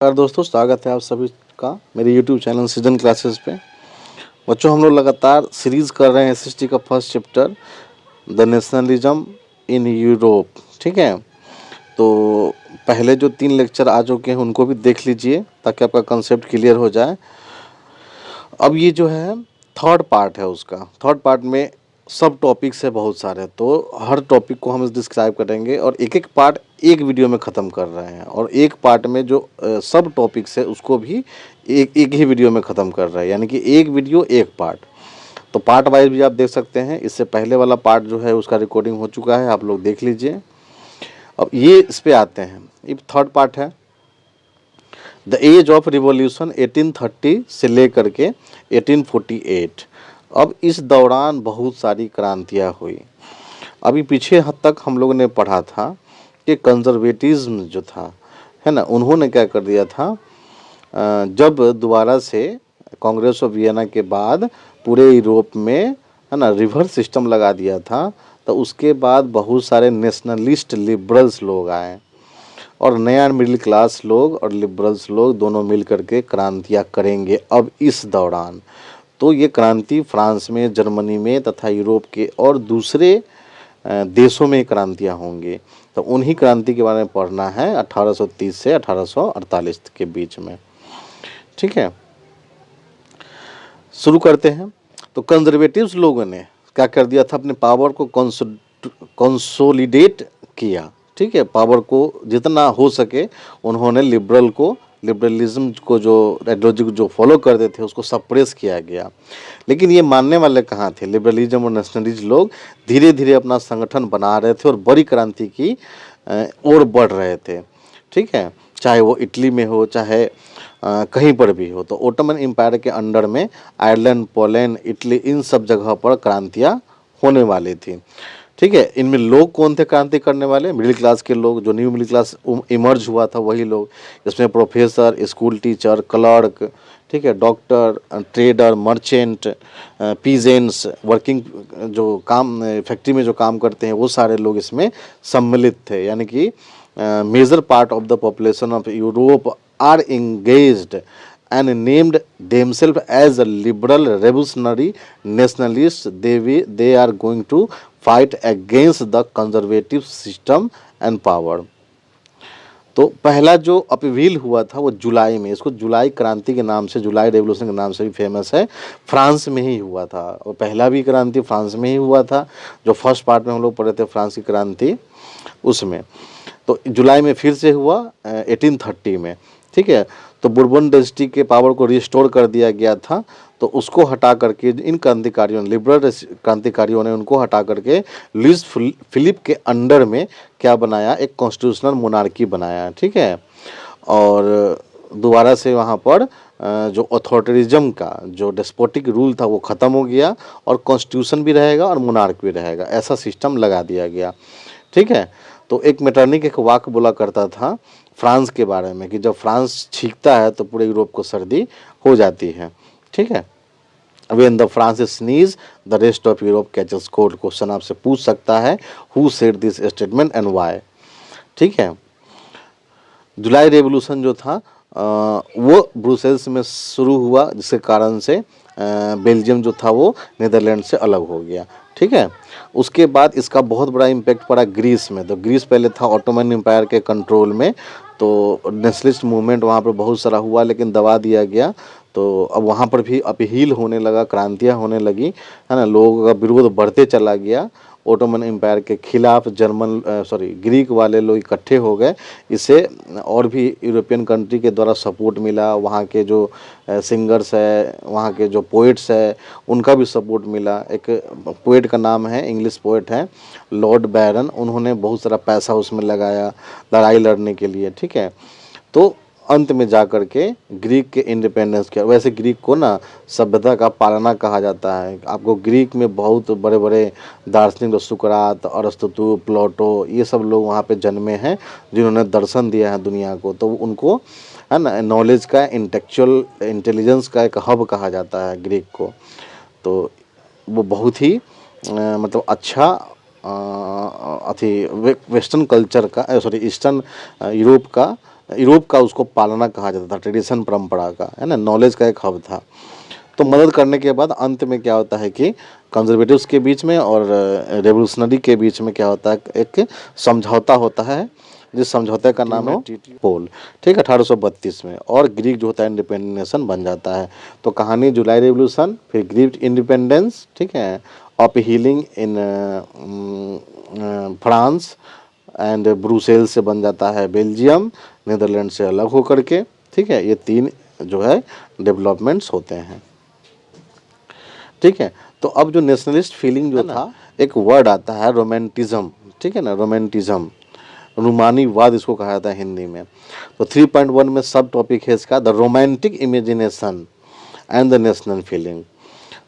नमस्कार दोस्तों, स्वागत है आप सभी का मेरे YouTube चैनल सीजन क्लासेस पे। बच्चों, हम लोग लगातार सीरीज कर रहे हैं एसएसटी का first chapter the nationalism in Europe. ठीक है, तो पहले जो 3 लेक्चर आ चुके हैं उनको भी देख लीजिए ताकि आपका कंसेप्ट क्लियर हो जाए। अब ये जो है थर्ड पार्ट है, उसका थर्ड पार्ट में सब टॉपिक्स है बहुत सारे, तो हर टॉपिक को हम डिस्क्राइब करेंगे और एक एक पार्ट एक वीडियो में ख़त्म कर रहे हैं और एक पार्ट में जो सब टॉपिक्स है उसको भी एक एक ही वीडियो में ख़त्म कर रहे हैं, यानी कि एक वीडियो एक पार्ट। तो पार्ट वाइज भी आप देख सकते हैं। इससे पहले वाला पार्ट जो है उसका रिकॉर्डिंग हो चुका है, आप लोग देख लीजिए। अब ये इस पे आते हैं, ये थर्ड पार्ट है द एज ऑफ रिवॉल्यूशन 1830 से लेकर के 1848। अब इस दौरान बहुत सारी क्रांतियाँ हुई। अभी पीछे हद तक हम लोगों ने पढ़ा था कि कंजर्वेटिज्म जो था, है ना, उन्होंने क्या कर दिया था, जब दोबारा से कांग्रेस ऑफ वियना के बाद पूरे यूरोप में, है ना, रिवर्स सिस्टम लगा दिया था, तो उसके बाद बहुत सारे नेशनलिस्ट लिबरल्स लोग आए और नया मिडिल क्लास लोग और लिबरल्स लोग दोनों मिल करके क्रांतियाँ करेंगे अब इस दौरान। तो ये क्रांति फ्रांस में, जर्मनी में तथा यूरोप के और दूसरे देशों में क्रांतियाँ होंगी। तो उन्हीं क्रांति के बारे में पढ़ना है 1830 से 1848 के बीच में। ठीक है, शुरू करते हैं। तो कंजर्वेटिव्स लोगों ने क्या कर दिया था, अपने पावर को कंसोलिडेट किया। ठीक है, पावर को जितना हो सके उन्होंने लिबरलिज्म को जो आइडियोलॉजी को जो फॉलो करते थे उसको सप्रेस किया गया। लेकिन ये मानने वाले कहाँ थे, लिबरलिज्म और नेशनलिज्म लोग धीरे धीरे अपना संगठन बना रहे थे और बड़ी क्रांति की ओर बढ़ रहे थे। ठीक है, चाहे वो इटली में हो, चाहे कहीं पर भी हो। तो ओटोमन एम्पायर के अंडर में आयरलैंड, पोलैंड, इटली, इन सब जगह पर क्रांतियाँ होने वाली थी। ठीक है, इनमें लोग कौन थे क्रांति करने वाले? मिडिल क्लास के लोग, जो न्यू मिडिल क्लास इमर्ज हुआ था वही लोग। इसमें प्रोफेसर, स्कूल टीचर, क्लर्क, ठीक है, doctor, trader, merchant, peasants, working जो काम फैक्ट्री में जो काम करते हैं वो सारे लोग इसमें सम्मिलित थे। यानी कि major part of the population of Europe are engaged and named themselves as a liberal revolutionary nationalists. They are going to fight against the conservative system and power. तो पहला जो अपील हुआ था वो जुलाई में, इसको जुलाई क्रांति के नाम से, जुलाई रेवोल्यूशन के नाम से भी फेमस है, फ्रांस में ही हुआ था। और पहला भी क्रांति फ्रांस में ही हुआ था, जो फर्स्ट पार्ट में हम लोग पढ़े थे फ्रांस की क्रांति उसमें। तो जुलाई में फिर से हुआ 1830 में। ठीक है, तो बुर्बन डायनेस्टी के पावर को रिस्टोर कर दिया गया था, तो उसको हटा करके इन क्रांतिकारियों ने, लिबरल क्रांतिकारियों ने उनको हटा करके लुइस फिलिप के अंडर में क्या बनाया, एक कॉन्स्टिट्यूशनल मोनार्की बनाया। ठीक है, और दोबारा से वहाँ पर जो अथॉरिटरिज्म का जो डेस्पोटिक रूल था वो ख़त्म हो गया और कॉन्स्टिट्यूशन भी रहेगा और मोनार्क भी रहेगा, ऐसा सिस्टम लगा दिया गया। ठीक है, तो एक मेटरनिक एक वाक्य बोला करता था फ्रांस के बारे में कि जब फ्रांस छींकता है तो पूरे यूरोप को सर्दी हो जाती है। ठीक है, when the France sneeze the rest of Europe catches cold. Question आपसे पूछ सकता है, who said this statement and why. ठीक है, जुलाई रेवोल्यूशन जो था वो ब्रुसेल्स में शुरू हुआ, जिसके कारण से बेल्जियम जो था वो नीदरलैंड से अलग हो गया। ठीक है, उसके बाद इसका बहुत बड़ा इम्पैक्ट पड़ा ग्रीस में। तो ग्रीस पहले था ऑटोमन एम्पायर के कंट्रोल में, तो नेशनलिस्ट मूवमेंट वहाँ पर बहुत सारा हुआ लेकिन दबा दिया गया। तो अब वहाँ पर भी अपहील होने लगा, क्रांतियाँ होने लगी, है ना, लोगों का विरोध बढ़ते चला गया। ओटोमन एम्पायर के खिलाफ ग्रीक वाले लोग इकट्ठे हो गए। इससे और भी यूरोपियन कंट्री के द्वारा सपोर्ट मिला, वहाँ के जो सिंगर्स है, वहाँ के जो पोइट्स है, उनका भी सपोर्ट मिला। एक पोइट का नाम है, इंग्लिश पोइट है लॉर्ड बैरन, उन्होंने बहुत सारा पैसा उसमें लगाया लड़ाई लड़ने के लिए। ठीक है, तो अंत में जा कर के ग्रीक के इंडिपेंडेंस किया। वैसे ग्रीक को ना सभ्यता का पालना कहा जाता है। आपको ग्रीक में बहुत बड़े बड़े दार्शनिक, सुकरात, अरस्तु, प्लेटो, ये सब लोग वहाँ पे जन्मे हैं जिन्होंने दर्शन दिया है दुनिया को। तो उनको, है ना, नॉलेज का, इंटेलिजेंस का एक हब कहा जाता है ग्रीक को। तो वो बहुत ही मतलब अच्छा वेस्टर्न कल्चर का, ईस्टर्न यूरोप का यूरोप का उसको पालना कहा जाता था, ट्रेडिशन परंपरा का, है ना, नॉलेज का एक हब था। तो मदद करने के बाद अंत में क्या होता है कि कंजर्वेटिव्स के बीच में और रेवोल्यूशनरी के बीच में क्या होता है, एक समझौता होता है, जिस समझौते का नाम है पोल, ठीक है, 1832 में। और ग्रीक जो होता है इंडिपेंडेंट नेशन बन जाता है। तो कहानी जुलाई रेवोल्यूशन, फिर ग्रीक इंडिपेंडेंस, ठीक है, of healing in France and Brussels से बन जाता है बेल्जियम, नीदरलैंड से अलग होकर के, ठीक है। ये 3 जो है डेवलपमेंट्स होते हैं, ठीक है। तो अब जो नेशनलिस्ट फीलिंग जो था, एक वर्ड आता है रोमांटिज्म, ठीक है ना, रोमांटिज्म, रूमानीवाद इसको कहा जाता है हिंदी में। तो 3.1 में सब टॉपिक है इसका, the romantic imagination and the national feeling.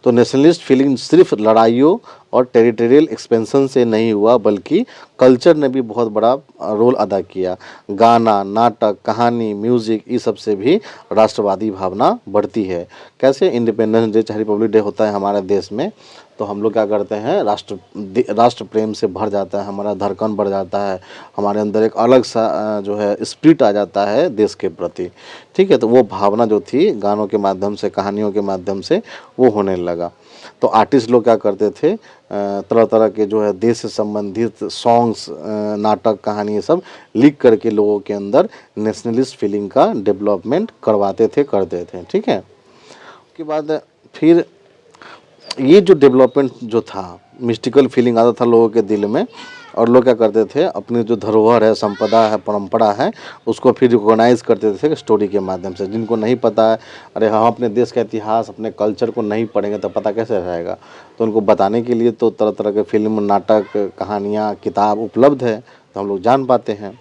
तो नेशनलिस्ट फीलिंग सिर्फ लड़ाइयों और टेरिटोरियल एक्सपेंशन से नहीं हुआ, बल्कि कल्चर ने भी बहुत बड़ा रोल अदा किया। गाना, नाटक, कहानी, म्यूजिक, इस सब से भी राष्ट्रवादी भावना बढ़ती है। कैसे? इंडिपेंडेंस डे चाहे रिपब्लिक डे होता है हमारे देश में, तो हम लोग क्या करते हैं, राष्ट्र प्रेम से भर जाता है, हमारा धड़कन बढ़ जाता है, हमारे अंदर एक अलग सा जो है स्पिरिट आ जाता है देश के प्रति, ठीक है। तो वो भावना जो थी गानों के माध्यम से, कहानियों के माध्यम से वो होने लगा। तो आर्टिस्ट लोग क्या करते थे, तरह तरह के जो है देश से संबंधित सॉन्ग्स, नाटक, कहानी, ये सब लिख करके लोगों के अंदर नेशनलिस्ट फीलिंग का डेवलपमेंट करते थे, ठीक है। उसके बाद फिर ये जो डेवलपमेंट जो था, मिस्टिकल फीलिंग आता था लोगों के दिल में, और लोग क्या करते थे, अपनी जो धरोहर है, संपदा है, परंपरा है, उसको फिर रिकॉग्नाइज करते थे स्टोरी के माध्यम से। जिनको नहीं पता है, अरे हम अपने देश का इतिहास, अपने कल्चर को नहीं पढ़ेंगे तो पता कैसे रहेगा, तो उनको बताने के लिए तो तरह तरह के फिल्म, नाटक, कहानियाँ, किताब उपलब्ध है, तो हम लोग जान पाते हैं।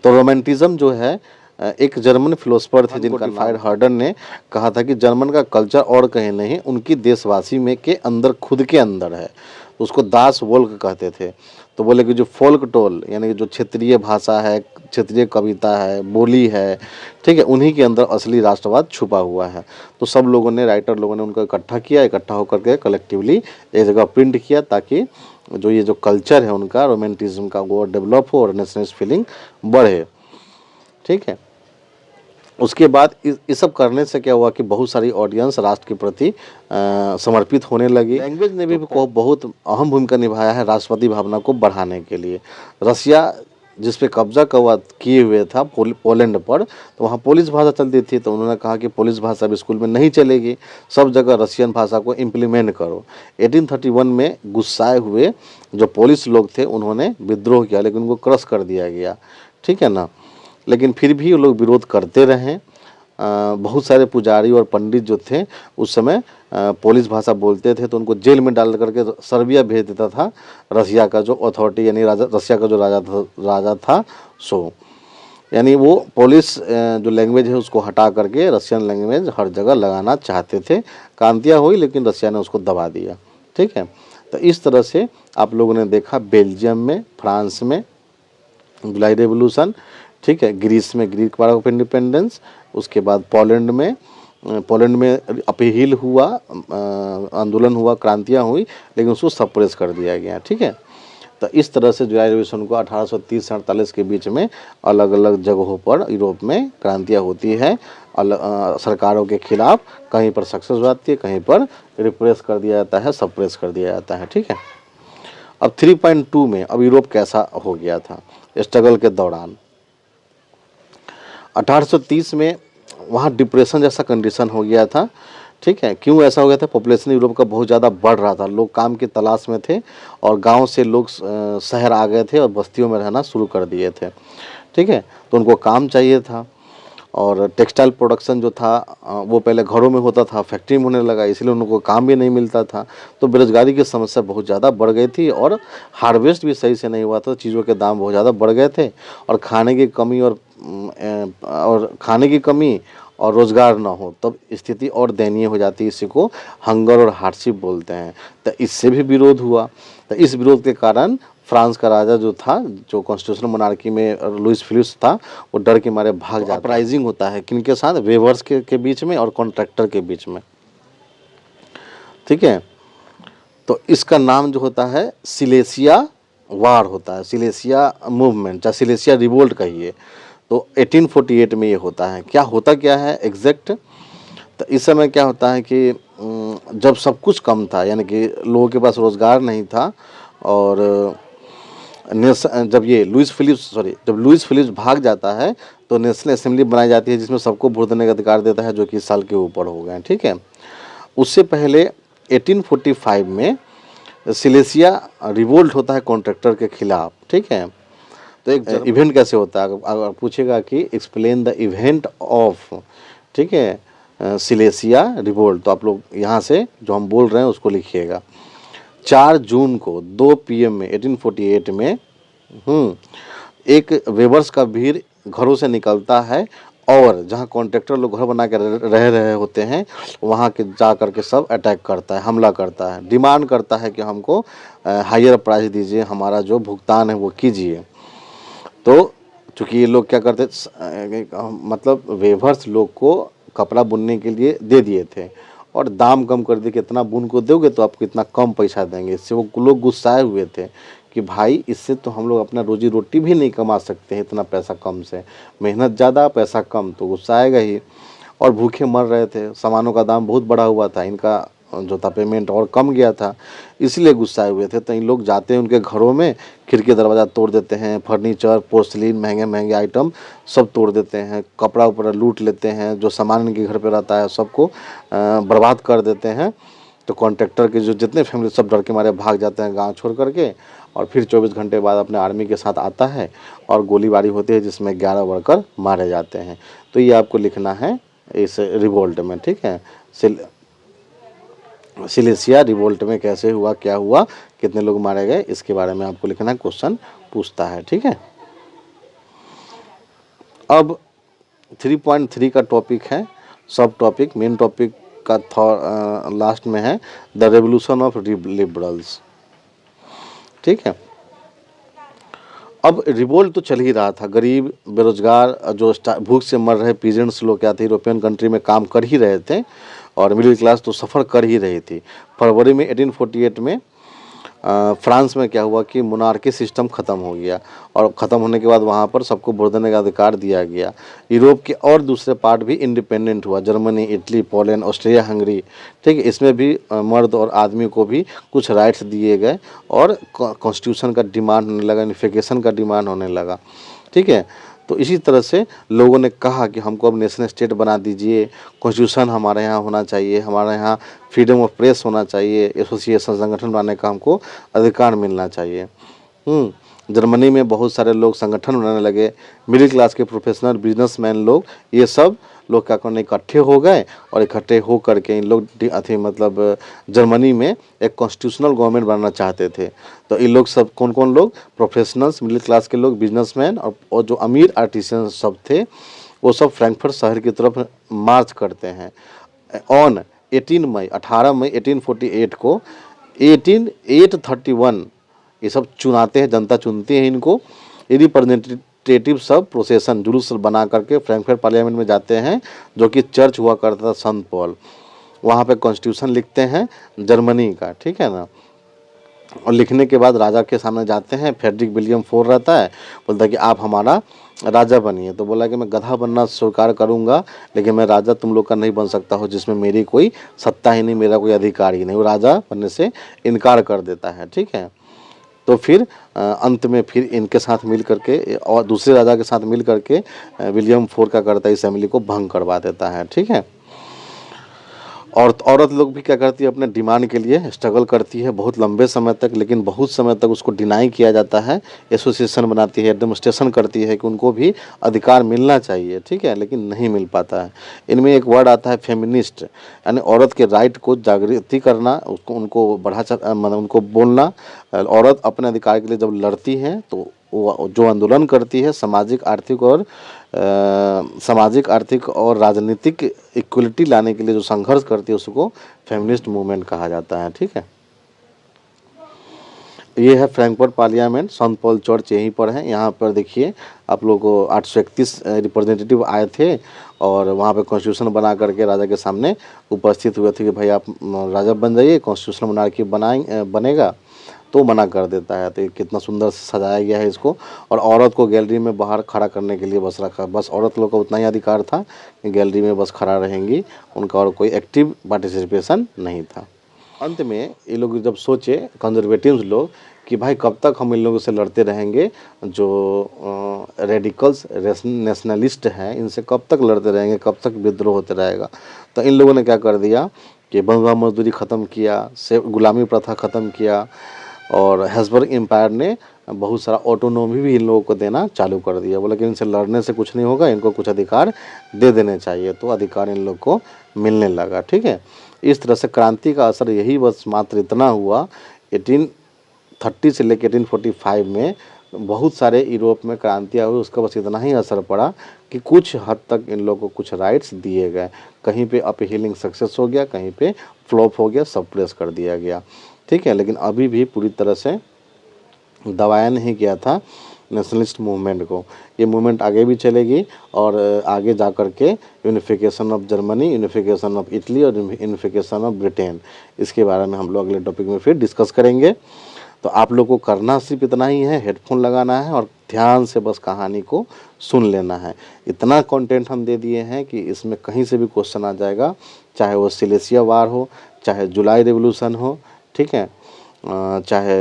तो रोमांटिज्म जो है, एक जर्मन फिलोसफर थे जिनका डिफाइड हर्डर ने कहा था कि जर्मन का कल्चर और कहीं नहीं, उनकी देशवासी में के अंदर, खुद के अंदर है। उसको दास वोल्क कहते थे। तो बोले कि जो फोल्क टोल, यानी कि जो क्षेत्रीय भाषा है, क्षेत्रीय कविता है, बोली है, ठीक है, उन्हीं के अंदर असली राष्ट्रवाद छुपा हुआ है। तो सब लोगों ने, राइटर लोगों ने उनको इकट्ठा किया, इकट्ठा होकर के कलेक्टिवली एक जगह प्रिंट किया, ताकि जो ये जो कल्चर है उनका, रोमांटिज्म का, वो डेवलप हो और नेशनलिस्ट फीलिंग बढ़े, ठीक है। उसके बाद इस सब करने से क्या हुआ कि बहुत सारी ऑडियंस राष्ट्र के प्रति समर्पित होने लगी। लैंग्वेज ने भी बहुत अहम भूमिका निभाया है राष्ट्रवादी भावना को बढ़ाने के लिए। रसिया जिस पे कब्जा किए हुए था पोलैंड पर, तो वहाँ पोलिश भाषा चलती थी। तो उन्होंने कहा कि पोलिश भाषा अब स्कूल में नहीं चलेगी, सब जगह रशियन भाषा को इम्प्लीमेंट करो। 1831 में गुस्साए हुए जो पोलिश लोग थे, उन्होंने विद्रोह किया, लेकिन उनको क्रश कर दिया गया, ठीक है ना। लेकिन फिर भी वो लोग विरोध करते रहे। बहुत सारे पुजारी और पंडित जो थे उस समय पोलिश भाषा बोलते थे, तो उनको जेल में डाल करके सर्बिया भेज देता था रसिया का जो अथॉरिटी, यानी रसिया का जो राजा था सो। यानी वो पोलिश जो लैंग्वेज है उसको हटा करके रशियन लैंग्वेज हर जगह लगाना चाहते थे। क्रांतियाँ हुई, लेकिन रसिया ने उसको दबा दिया, ठीक है। तो इस तरह से आप लोगों ने देखा बेल्जियम में, फ्रांस में जुलाई रेवोल्यूशन, ठीक है, ग्रीस में ग्रीक वार ऑफ इंडिपेंडेंस, उसके बाद पोलैंड में अपहील हुआ, आंदोलन हुआ, क्रांतियाँ हुई, लेकिन उसको सप्रेस कर दिया गया, ठीक है। तो इस तरह से जुलाई रेवोल्यूशन को 1830 से 48 के बीच में अलग अलग जगहों पर यूरोप में क्रांतियाँ होती है, सरकारों के खिलाफ। कहीं पर सक्सेस हो जाती है, कहीं पर रिप्रेस कर दिया जाता है, सप्रेस कर दिया जाता है, ठीक है। अब 3.2 में अब यूरोप कैसा हो गया था स्ट्रगल के दौरान। 1830 में वहाँ डिप्रेशन जैसा कंडीशन हो गया था, ठीक है। क्यों ऐसा हो गया था? पॉपुलेशन यूरोप का बहुत ज़्यादा बढ़ रहा था, लोग काम की तलाश में थे, और गांव से लोग शहर आ गए थे और बस्तियों में रहना शुरू कर दिए थे, ठीक है। तो उनको काम चाहिए था, और टेक्सटाइल प्रोडक्शन जो था वो पहले घरों में होता था, फैक्ट्री में होने लगा, इसलिए उनको काम भी नहीं मिलता था। तो बेरोजगारी की समस्या बहुत ज़्यादा बढ़ गई थी, और हार्वेस्ट भी सही से नहीं हुआ था, चीज़ों के दाम बहुत ज़्यादा बढ़ गए थे, और खाने की कमी और रोज़गार ना हो, तब स्थिति और दयनीय हो जाती है। इसी को हंगर और हार्डशिप बोलते हैं। तो इससे भी विरोध हुआ। तो इस विरोध के कारण फ्रांस का राजा जो था, जो कॉन्स्टिट्यूशनल मोनार्की में लुइस फिलिप्स था, वो डर के मारे भाग जाता। अपराइजिंग होता है किनके साथ? वेवर्स के बीच में और कॉन्ट्रैक्टर के बीच में, ठीक है। तो इसका नाम जो होता है सिलेसिया वार होता है, सिलेसिया मूवमेंट, चाहे सिलेसिया रिवोल्ट कहिए। तो 1848 में ये होता है। क्या है एग्जैक्ट, तो इस समय क्या होता है कि जब सब कुछ कम था, यानी कि लोगों के पास रोज़गार नहीं था, और जब लुइस फिलिप्स भाग जाता है तो नेशनल असेंबली बनाई जाती है, जिसमें सबको वोट देने का अधिकार देता है, जो कि इस साल के ऊपर हो गए, ठीक है। उससे पहले 1845 में सिलेसिया रिवोल्ट होता है कॉन्ट्रैक्टर के खिलाफ, ठीक है। तो एक इवेंट कैसे होता है, अगर पूछेगा कि एक्सप्लेन द इवेंट ऑफ, ठीक है, सिलेसिया रिवोल्ट, तो आप लोग यहाँ से जो हम बोल रहे हैं उसको लिखिएगा। 4 जून को 2 PM में 1848 में एक वेबर्स का भीड़ घरों से निकलता है, और जहाँ कॉन्ट्रैक्टर लोग घर बना के रह रहे होते हैं वहाँ के जा कर के सब अटैक करता है, हमला करता है, डिमांड करता है कि हमको हायर प्राइस दीजिए, हमारा जो भुगतान है वो कीजिए। तो चूँकि ये लोग क्या करते, मतलब वेवर्स लोग को कपड़ा बुनने के लिए दे दिए थे, और दाम कम कर दिए कि इतना बुन को दोगे तो आपको इतना कम पैसा देंगे। इससे वो लोग गुस्साए हुए थे कि भाई इससे तो हम लोग अपना रोजी रोटी भी नहीं कमा सकते हैं, इतना पैसा कम से, मेहनत ज़्यादा पैसा कम, तो गुस्सा आएगा ही। और भूखे मर रहे थे, सामानों का दाम बहुत बढ़ा हुआ था, इनका जो था पेमेंट और कम गया था, इसलिए गुस्साए हुए थे। तो इन लोग जाते हैं उनके घरों में, खिड़की दरवाज़ा तोड़ देते हैं, फर्नीचर पोर्सलिन महंगे महंगे आइटम सब तोड़ देते हैं, कपड़ा उपड़ा लूट लेते हैं, जो सामान इनके घर पे रहता है सबको बर्बाद कर देते हैं। तो कॉन्ट्रैक्टर के जो जितने फैमिली सब डर के मारे भाग जाते हैं गांव छोड़ करके, और फिर 24 घंटे बाद अपने आर्मी के साथ आता है और गोलीबारी होती है, जिसमें 11 वर्कर मारे जाते हैं। तो ये आपको लिखना है इस रिवोल्ट में, ठीक है। सिलेसिया रिवोल्ट में कैसे हुआ, क्या हुआ, कितने लोग मारे गए, इसके बारे में आपको लिखना है, क्वेश्चन पूछता है, ठीक है। अब 3.3 का टॉपिक है, सब टॉपिक, मेन टॉपिक का लास्ट में है द रेवोल्यूशन ऑफ लिबरल्स, ठीक है। अब रिवोल्ट तो चल ही रहा था, गरीब बेरोजगार जो भूख से मर रहे पीजेंट्स लोग क्या थे, यूरोपियन कंट्री में काम कर ही रहे थे, और मिडिल क्लास तो सफ़र कर ही रही थी। फरवरी में 1848 में फ्रांस में क्या हुआ कि मोनार्की सिस्टम ख़त्म हो गया, और ख़त्म होने के बाद वहाँ पर सबको वोट देने का अधिकार दिया गया। यूरोप के और दूसरे पार्ट भी इंडिपेंडेंट हुआ, Germany, Italy, Poland, Austria, Hungary, ठीक है। इसमें भी मर्द और आदमी को भी कुछ राइट्स दिए गए, और कॉन्स्टिट्यूशन का डिमांड होने लगा, यूनिफिकेशन का डिमांड होने लगा, ठीक है। तो इसी तरह से लोगों ने कहा कि हमको अब नेशनल स्टेट बना दीजिए, कॉन्स्टिट्यूशन हमारे यहाँ होना चाहिए, हमारे यहाँ फ्रीडम ऑफ प्रेस होना चाहिए, एसोसिएशन संगठन बनाने का हमको अधिकार मिलना चाहिए। जर्मनी में बहुत सारे लोग संगठन बनाने लगे, मिडिल क्लास के प्रोफेशनल बिजनेसमैन लोग, ये सब लोग क्या करने इकट्ठे हो गए, और इकट्ठे हो करके इन लोग मतलब जर्मनी में एक कॉन्स्टिट्यूशनल गवर्नमेंट बनाना चाहते थे। तो इन लोग सब कौन कौन लोग, प्रोफेशनल्स, मिडिल क्लास के लोग, बिजनेसमैन, और जो अमीर आर्टिसन सब थे, वो सब फ्रैंकफर्ट शहर की तरफ मार्च करते हैं। ऑन 18 मई 1848 को 831 ये सब चुनाते हैं, जनता चुनती है इनको। ये रिप्रेजेंटेटिव सब प्रोसेसन जुलूस बना करके फ्रैंकफर्ट पार्लियामेंट में जाते हैं, जो कि चर्च हुआ करता था संत पॉल, वहाँ पे कॉन्स्टिट्यूशन लिखते हैं जर्मनी का, ठीक है ना। और लिखने के बाद राजा के सामने जाते हैं, फ्रेडरिक विलियम फोर रहता है, बोलता है कि आप हमारा राजा बनिए। तो बोला कि मैं गधा बनना स्वीकार करूंगा, लेकिन मैं राजा तुम लोग का नहीं बन सकता हो, जिसमें मेरी कोई सत्ता ही नहीं, मेरा कोई अधिकार ही नहीं। वो राजा बनने से इनकार कर देता है, ठीक है। तो फिर अंत में फिर इनके साथ मिल करके और दूसरे राजा के साथ मिल करके विलियम फोर का करता है, असेंबली को भंग करवा देता है, ठीक है। और औरत लोग भी क्या करती है, अपने डिमांड के लिए स्ट्रगल करती है बहुत लंबे समय तक, लेकिन बहुत समय तक उसको डिनाई किया जाता है। एसोसिएशन बनाती है, डेमोन्स्ट्रेशन करती है कि उनको भी अधिकार मिलना चाहिए, ठीक है, लेकिन नहीं मिल पाता है। इनमें एक वर्ड आता है फेमिनिस्ट, यानी औरत के राइट को जागृति करना, उसको उनको मतलब उनको बोलना। औरत अपने अधिकार के लिए जब लड़ती है तो वो जो आंदोलन करती है, सामाजिक आर्थिक और राजनीतिक इक्वलिटी लाने के लिए जो संघर्ष करती है, उसको फेमिनिस्ट मूवमेंट कहा जाता है, ठीक है। ये है फ्रैंकफर्ट पार्लियामेंट, संत पॉल चर्च यहीं पर है। यहाँ पर देखिए आप लोग को 831 रिप्रेजेंटेटिव आए थे, और वहाँ पे कॉन्स्टिट्यूशन बना करके राजा के सामने उपस्थित हुए थे कि भाई आप राजा बन जाइए, कॉन्स्टिट्यूशनल मोनार्की बनेगा। तो मना कर देता है। तो ये कितना सुंदर से सजाया गया है इसको। और औरत को गैलरी में बाहर खड़ा करने के लिए बस रखा, बस औरत लोग का उतना ही अधिकार था कि गैलरी में बस खड़ा रहेंगी, उनका और कोई एक्टिव पार्टिसिपेशन नहीं था। अंत में ये लोग जब सोचे कंजर्वेटिव्स लोग कि भाई कब तक हम इन लोगों से लड़ते रहेंगे, जो रेडिकल्स नेशनलिस्ट हैं इनसे कब तक लड़ते रहेंगे, कब तक विद्रोह होते रहेगा। तो इन लोगों ने क्या कर दिया कि बंधुआ मजदूरी ख़त्म किया, से गुलामी प्रथा ख़त्म किया, और हैब्सबर्ग एम्पायर ने बहुत सारा ऑटोनॉमी भी इन लोगों को देना चालू कर दिया। बोला कि इनसे लड़ने से कुछ नहीं होगा, इनको कुछ अधिकार दे देने चाहिए। तो अधिकार इन लोग को मिलने लगा। ठीक है, इस तरह से क्रांति का असर यही बस मात्र इतना हुआ 1830 से लेकर 1845 में बहुत सारे यूरोप में क्रांतियाँ हुई, उसका बस इतना ही असर पड़ा कि कुछ हद तक इन लोगों को कुछ राइट्स दिए गए। कहीं पे अपहीलिंग सक्सेस हो गया, कहीं पे फ्लॉप हो गया, सप्रेस कर दिया गया। ठीक है, लेकिन अभी भी पूरी तरह से दबाया नहीं गया था नेशनलिस्ट मूवमेंट को। ये मूवमेंट आगे भी चलेगी और आगे जा कर के unification of Germany, unification of Italy और यूनिफिकेशन ऑफ ब्रिटेन, इसके बारे में हम लोग अगले टॉपिक में फिर डिस्कस करेंगे। तो आप लोग को करना सिर्फ इतना ही है, हेडफोन लगाना है और ध्यान से बस कहानी को सुन लेना है। इतना कंटेंट हम दे दिए हैं कि इसमें कहीं से भी क्वेश्चन आ जाएगा, चाहे वो सिलेसिया वार हो, चाहे जुलाई रेवोल्यूशन हो, ठीक है, चाहे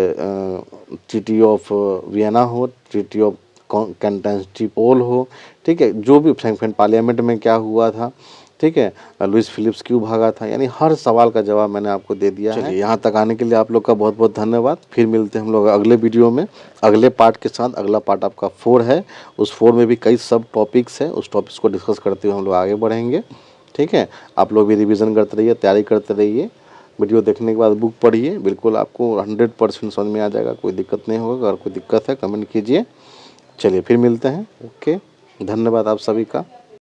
ट्रीटी ऑफ वियना हो, ट्रीटी ऑफ कंस्टेंटिनोपल हो, ठीक है, जो भी फ्रैंकफर्ट पार्लियामेंट में क्या हुआ था, ठीक है, लुइस फिलिप्स क्यों भागा था, यानी हर सवाल का जवाब मैंने आपको दे दिया है। यहाँ तक आने के लिए आप लोग का बहुत बहुत धन्यवाद। फिर मिलते हैं हम लोग अगले वीडियो में अगले पार्ट के साथ। अगला पार्ट आपका 4 है, उस 4 में भी कई सब टॉपिक्स हैं, उस टॉपिक्स को डिस्कस करते हुए हम लोग आगे बढ़ेंगे। ठीक है, आप लोग भी रिविज़न करते रहिए, तैयारी करते रहिए। वीडियो देखने के बाद बुक पढ़िए, बिल्कुल आपको 100% समझ में आ जाएगा, कोई दिक्कत नहीं होगा। अगर कोई दिक्कत है कमेंट कीजिए। चलिए फिर मिलते हैं। ओके, धन्यवाद आप सभी का।